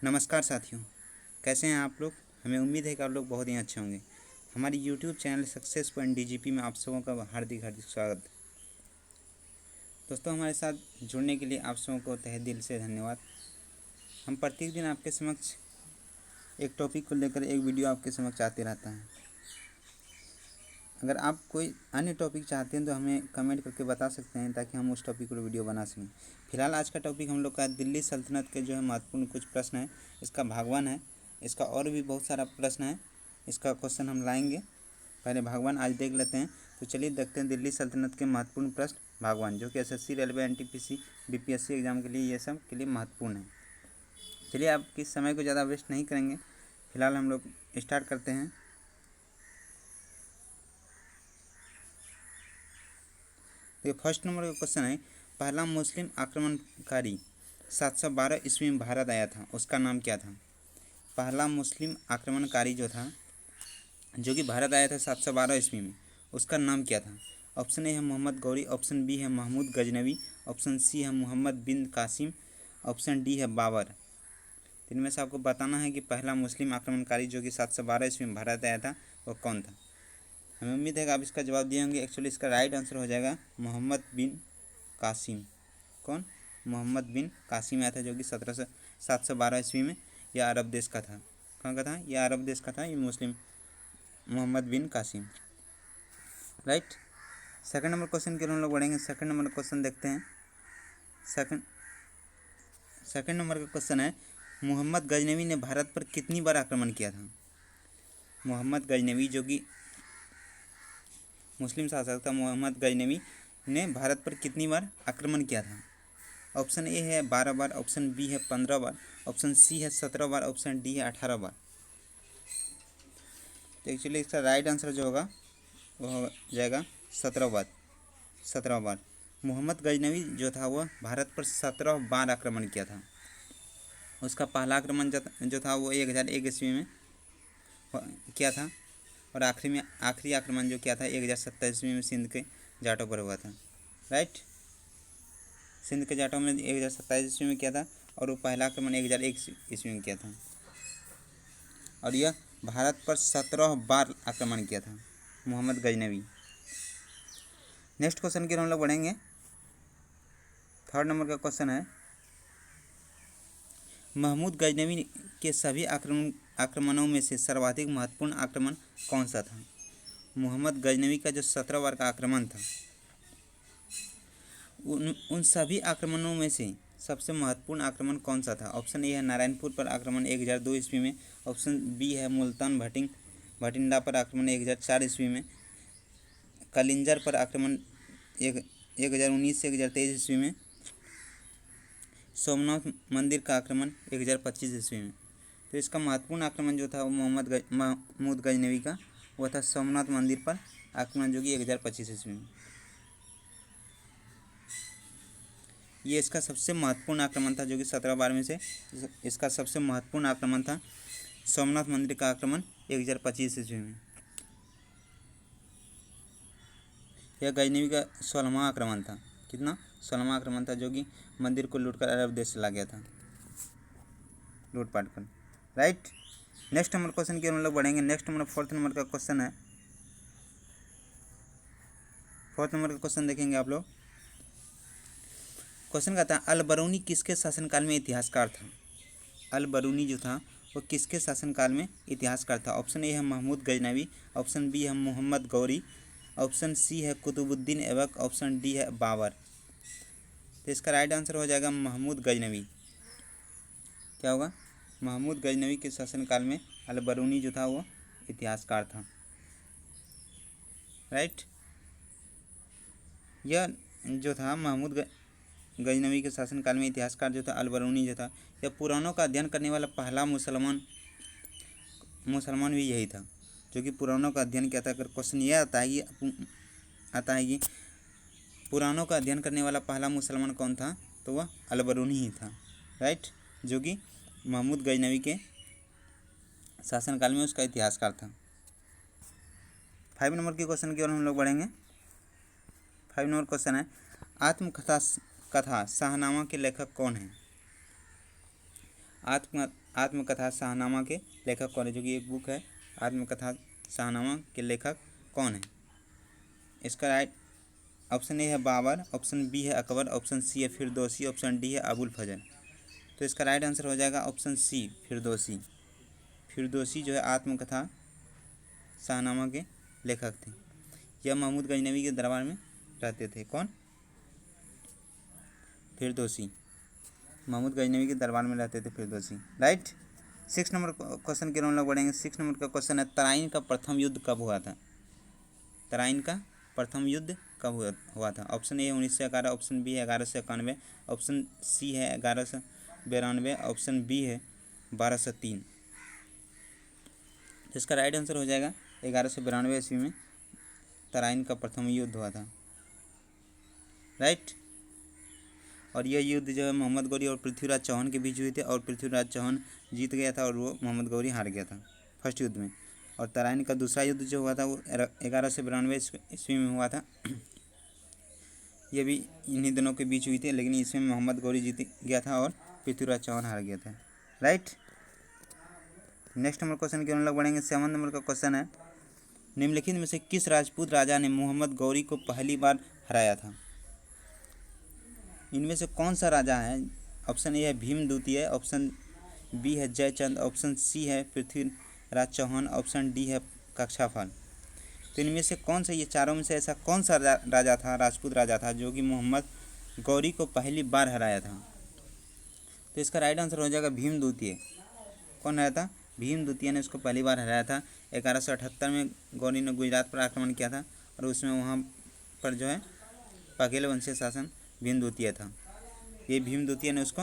नमस्कार साथियों, कैसे हैं आप लोग। हमें उम्मीद है कि आप लोग बहुत ही अच्छे होंगे। हमारी YouTube channel success point DGP में आप सबों का हार्दिक हार्दिक स्वागत। दोस्तों, हमारे साथ जुड़ने के लिए आप सबों को तहे दिल से धन्यवाद। हम प्रत्येक दिन आपके समक्ष एक टॉपिक को लेकर एक वीडियो आपके समक्ष आते रहता है। अगर आप कोई अन्य टॉपिक चाहते हैं तो हमें कमेंट करके बता सकते हैं ताकि हम उस टॉपिक पर वीडियो बना सकें। फिलहाल आज का टॉपिक हम लोग का दिल्ली सल्तनत के जो है महत्वपूर्ण कुछ प्रश्न है, इसका भागवान है। इसका और भी बहुत सारा प्रश्न है, इसका क्वेश्चन हम लाएंगे। पहले भागवान आज देख लेते हैं। तो चलिए देखते हैं दिल्ली सल्तनत के महत्वपूर्ण प्रश्न भागवान, जो कि SSC, railway, NTPC, BPSC exam के लिए ये सब के लिए महत्वपूर्ण है। चलिए आपके समय को ज़्यादा वेस्ट नहीं करेंगे, फिलहाल हम लोग स्टार्ट करते हैं। तो फर्स्ट नंबर का क्वेश्चन है, पहला मुस्लिम आक्रमणकारी 712 ईस्वी में भारत आया था, उसका नाम क्या था। पहला मुस्लिम आक्रमणकारी जो था, जो कि भारत आया था 712 ईस्वी में, उसका नाम क्या था। ऑप्शन ए है मोहम्मद गौरी, ऑप्शन बी है महमूद गजनवी, ऑप्शन सी है मोहम्मद बिन कासिम, ऑप्शन डी है बाबर। इनमें से आपको बताना है कि पहला मुस्लिम आक्रमणकारी जो कि 712 ईस्वी में भारत आया था वो कौन था। हमें उम्मीद है कि आप इसका जवाब दिए होंगे। एक्चुअली इसका राइट आंसर हो जाएगा मोहम्मद बिन कासिम। कौन? मोहम्मद बिन कासिम आया था, जो कि 712 ईस्वी में। यह अरब देश का था। कहाँ का था? यह अरब देश का था। ये मुस्लिम Mohammad bin Qasim, right. Second number question के लिए हम लोग बढ़ेंगे। सेकंड नंबर क्वेश्चन देखते हैं। सेकंड नंबर का क्वेश्चन है, मोहम्मद गजनवी ने भारत पर कितनी बार आक्रमण किया था। मोहम्मद गजनवी, जो कि मुस्लिम शासक था, मोहम्मद गजनवी ने भारत पर कितनी बार आक्रमण किया था। ऑप्शन ए है 12 बार, ऑप्शन बी है 15 बार, ऑप्शन सी है 17 बार, ऑप्शन डी है 18 बार। तो एक्चुअली इसका राइट आंसर जो होगा वो हो जाएगा 17 बार। 17 बार मोहम्मद गजनवी जो था वह भारत पर 17 बार आक्रमण किया था। उसका पहला आक्रमण जो था वो 1001 ईस्वी में किया था, और आखिरी आक्रमण जो किया था 1027 ईस्वी में सिंध के जाटों पर हुआ था, राइट। सिंध के जाटों में 1027 ईस्वी में किया था, और वो पहला आक्रमण 1001 ईस्वी में किया था, और यह भारत पर 17 बार आक्रमण किया था मोहम्मद गजनवी। नेक्स्ट क्वेश्चन की हम लोग बढ़ेंगे। थर्ड नंबर का क्वेश्चन है, महमूद गजनवी के सभी आक्रमणों में से सर्वाधिक महत्वपूर्ण आक्रमण कौन सा था। मोहम्मद गजनवी का जो 17 बार का आक्रमण था, उन सभी आक्रमणों में से सबसे महत्वपूर्ण आक्रमण कौन सा था। ऑप्शन ए है नारायणपुर पर आक्रमण 1002 ईस्वी में, ऑप्शन बी है मुल्तान भटिंडा पर आक्रमण 1004 ईस्वी में, कलिंजर पर आक्रमण 1019 से 1023 ईस्वी में, सोमनाथ मंदिर का आक्रमण 1025 ईस्वी में। तो इसका महत्वपूर्ण आक्रमण जो था वो महमूद गजनवी का वो था सोमनाथ मंदिर पर आक्रमण, जो कि 1025 ईस्वी में। ये इसका सबसे महत्वपूर्ण आक्रमण था, जो कि 17 बार में से इसका सबसे महत्वपूर्ण आक्रमण था सोमनाथ मंदिर का आक्रमण 1025 ईस्वी में। यह गजनवी का 16वां आक्रमण था। कितना? 16वां आक्रमण था, जो कि मंदिर को लूटकर अरब देश से ला गया था, लूटपाट कर, राइट। नेक्स्ट नंबर क्वेश्चन की हम लोग बढ़ेंगे। नेक्स्ट नंबर फोर्थ नंबर का क्वेश्चन है। फोर्थ नंबर का क्वेश्चन देखेंगे आप लोग। क्वेश्चन कहता है, अल बरूनी किसके शासनकाल में इतिहासकार था। अल बरूनी जो था वो किसके शासनकाल में इतिहासकार था। ऑप्शन ए है महमूद गजनवी, ऑप्शन बी है मोहम्मद गौरी, ऑप्शन सी है कुतुबुद्दीन ऐबक, ऑप्शन डी है बाबर। तो इसका राइट आंसर हो जाएगा महमूद गजनवी। क्या होगा? महमूद गजनवी के शासनकाल में अल बरूनी जो था वो इतिहासकार था, राइट। यह जो था महमूद गजनवी के शासनकाल में इतिहासकार जो था अल बरूनी जो था, यह पुराणों का अध्ययन करने वाला पहला मुसलमान भी यही था, जो कि पुराणों का अध्ययन किया था। अगर क्वेश्चन ये आता है कि पुराणों का अध्ययन करने वाला पहला मुसलमान कौन था, तो वह अल बरूनी ही था, राइट, जो कि महमूद गजनवी के शासनकाल में उसका इतिहासकार था। 5 नंबर के क्वेश्चन की ओर हम लोग बढ़ेंगे। 5 नंबर क्वेश्चन है, आत्मकथा शाहनामा के लेखक कौन है। आत्मकथा शाहनामा के लेखक कौन है, जो कि एक बुक है आत्मकथा शाहनामा के लेखक कौन है। इसका राइट ऑप्शन ए है बाबर, ऑप्शन बी है अकबर, ऑप्शन सी है फिरदौसी, ऑप्शन डी है अबुल फजल। तो इसका राइट आंसर हो जाएगा ऑप्शन सी फिरदौसी। फिरदौसी जो है आत्मकथा शाहनामा के लेखक थे। यह महमूद गजनवी के दरबार में रहते थे। कौन? फिरदौसी। महमूद गजनवी के दरबार में रहते थे फिरदौसी। राइट। 6 नंबर क्वेश्चन की ओर हम लोग बढ़ेंगे। 6 नंबर का क्वेश्चन है तराइन का प्रथम युद्ध कब हुआ था। तराइन का प्रथम युद्ध कब हुआ था। ऑप्शन ए है 1911, ऑप्शन बी है 1191, ऑप्शन सी है 1192, ऑप्शन बी है 1203। तो इसका राइट आंसर हो जाएगा 1192 ईस्वी में तराइन का प्रथम युद्ध हुआ था। राइट। और यह युद्ध जो है मोहम्मद गौरी और पृथ्वीराज चौहान के बीच हुए थे, और पृथ्वीराज चौहान जीत गया था और वो मोहम्मद गौरी हार गया था फर्स्ट युद्ध में। और तराइन का दूसरा युद्ध जो हुआ था वो 1192 ईस्वी में हुआ था। ये भी इन्हीं दोनों के बीच हुई थी, लेकिन इसमें मोहम्मद गौरी जीत गया था और पृथ्वीराज चौहान हार गया था। राइट। नेक्स्ट नंबर क्वेश्चन की हम लोग बढ़ेंगे। 7 नंबर का क्वेश्चन है निम्नलिखित में से किस राजपूत राजा ने मोहम्मद गौरी को पहली बार हराया था। इनमें से कौन सा राजा है। ऑप्शन ए है भीम द्वितीय, ऑप्शन बी है जयचंद, ऑप्शन सी है पृथ्वीराज चौहान, ऑप्शन डी है कक्षाफल। तो इनमें से कौन सा, ये चारों में से ऐसा कौन सा राजा था, राजपूत राजा था, जो कि मोहम्मद गौरी को पहली बार हराया था। तो इसका राइट आंसर हो जाएगा भीम द्वितीय। कौन हराया था? भीम द्वितीय ने उसको पहली बार हराया था। 1178 में गौरी ने गुजरात पर आक्रमण किया था, और उसमें वहाँ पर जो है पाघेल वंशीय शासन भीम द्वितीय था। ये भीम द्वितीय ने उसको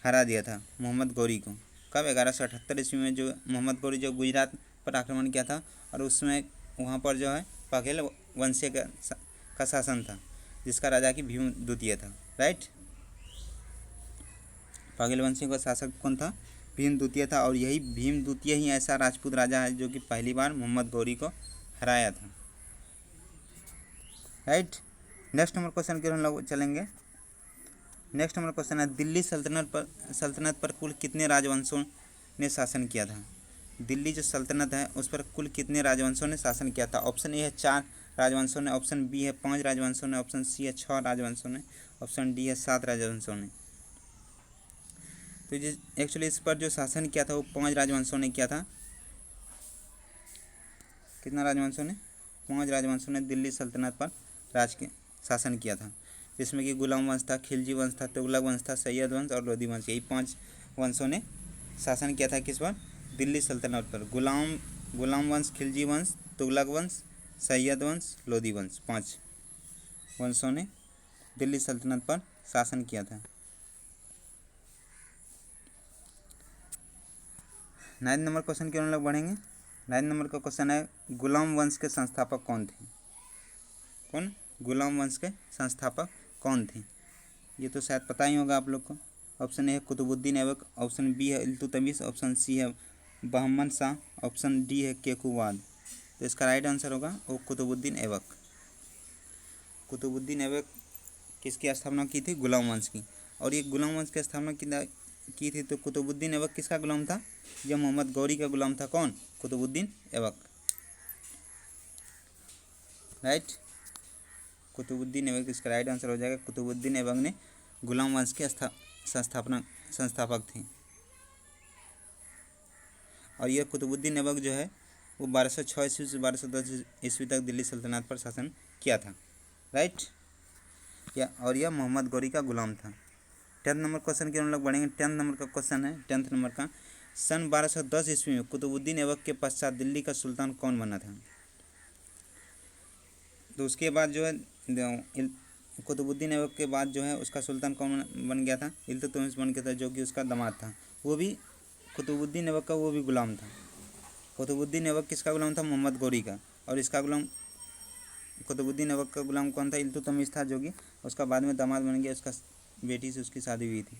हरा दिया था मोहम्मद गौरी को। कब? 1178 ईस्वी में जो मोहम्मद गौरी जो गुजरात पर आक्रमण किया था, और उसमें वहाँ पर जो है पाघेल वंशीय का शासन था, जिसका राजा की भीम द्वितीय था। राइट। पाघेल वंशीय का शासक कौन था? भीम द्वितीय था। और यही भीम द्वितीय ही ऐसा राजपूत राजा है जो कि पहली बार मोहम्मद गौरी को हराया था। राइट। नेक्स्ट नंबर क्वेश्चन की हम लोग चलेंगे। नेक्स्ट नंबर क्वेश्चन है दिल्ली सल्तनत पर कुल कितने राजवंशों ने शासन किया था। दिल्ली जो सल्तनत है उस पर कुल कितने राजवंशों ने शासन किया था। ऑप्शन ए है 4 राजवंशों ने, ऑप्शन बी है 5 राजवंशों ने, ऑप्शन सी है 6 राजवंशों ने, ऑप्शन डी है 7 राजवंशों ने। तो ये एक्चुअली इस पर जो शासन किया था वो 5 राजवंशों ने किया था। कितना राजवंशों ने? 5 राजवंशों ने दिल्ली सल्तनत पर शासन किया था, जिसमें कि गुलाम वंश था, खिलजी वंश था, तुगलक वंश था, सैयद वंश और लोधी वंश। यही 5 वंशों ने शासन किया था किस पर? दिल्ली सल्तनत पर। गुलाम वंश, खिलजी वंश, तुगलक वंश, सैयद वंश, लोधी वंश, 5 वंशों ने दिल्ली सल्तनत पर शासन किया था। 9 नंबर क्वेश्चन की हम लोग बढ़ेंगे। 9 नंबर का क्वेश्चन है गुलाम वंश के संस्थापक कौन थे। कौन? गुलाम वंश के संस्थापक कौन थे? ये तो शायद पता ही होगा आप लोग को। ऑप्शन ए है कुतुबुद्दीन ऐबक, ऑप्शन बी है इल्तुतमिश, ऑप्शन सी है बहमन शाह, ऑप्शन डी है केकुवाद। तो इसका राइट आंसर होगा वो कुतुबुद्दीन ऐबक। कुतुबुद्दीन ऐबक किसकी स्थापना की थी? गुलाम वंश की। और ये गुलाम वंश की स्थापना की थी। तो कुतुबुद्दीन ऐबक किसका गुलाम था? यह मोहम्मद गौरी का गुलाम था। कौन? कुतुबुद्दीन ऐबक। राइट। कुतुबुद्दीन ऐबक इसका राइट आंसर हो जाएगा। कुतुबुद्दीन ऐबक ने गुलाम वंश के संस्थापक थे। और यह कुतुबुद्दीन ऐबक जो है वो 1206 ईस्वी से 1210 ईस्वी तक दिल्ली सल्तनत पर शासन किया था। राइट। और यह मोहम्मद गौरी का गुलाम था। 10 नंबर क्वेश्चन की हम लोग बढ़ेंगे। 10 नंबर का क्वेश्चन है 10 नंबर का सन 1210 ईस्वी में कुतुबुद्दीन ऐबक के पश्चात दिल्ली का सुल्तान कौन बना था। तो उसके बाद जो है कुतुबुद्दीन ऐबक के बाद जो है उसका सुल्तान कौन बन गया था? इल्तुतमिश बन गया था, जो कि उसका दामाद था। वो भी कुतुबुद्दीन ऐबक का वो भी गुलाम था। कुतुबुद्दीन ऐबक किसका गुलाम था? मोहम्मद गौरी का। और इसका गुलाम कुतुबुद्दीन ऐबक का गुलाम कौन था? इल्तुतमिश था, जो कि उसका बाद में दामाद बन गया। उसका बेटी से उसकी शादी हुई थी।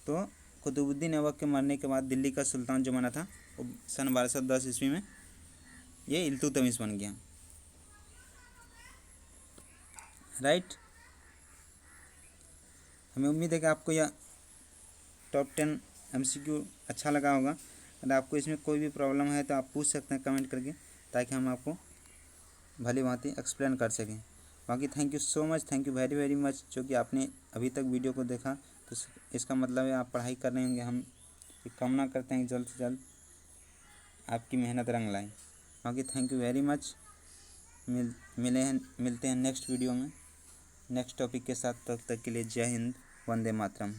तो कुतुबुद्दीन ऐबक के मरने के बाद दिल्ली का सुल्तान जो बना था वो सन 1210 ईस्वी में ये इल्तुतमिश बन गया। राइट। हमें उम्मीद है कि आपको यह टॉप 10 MCQ अच्छा लगा होगा। अगर आपको इसमें कोई भी प्रॉब्लम है तो आप पूछ सकते हैं कमेंट करके, ताकि हम आपको भली भांति एक्सप्लेन कर सकें। बाकी thank you so much, thank you very very much, जो कि आपने अभी तक वीडियो को देखा। तो इसका मतलब है आप पढ़ाई कर रहे होंगे। हम कामना करते हैं कि जल्द से जल्द आपकी मेहनत रंग लाए। बाकी थैंक यू वेरी मच। मिलते हैं नेक्स्ट वीडियो में नेक्स्ट टॉपिक के साथ। तब तक के लिए जय हिंद, वंदे मातरम।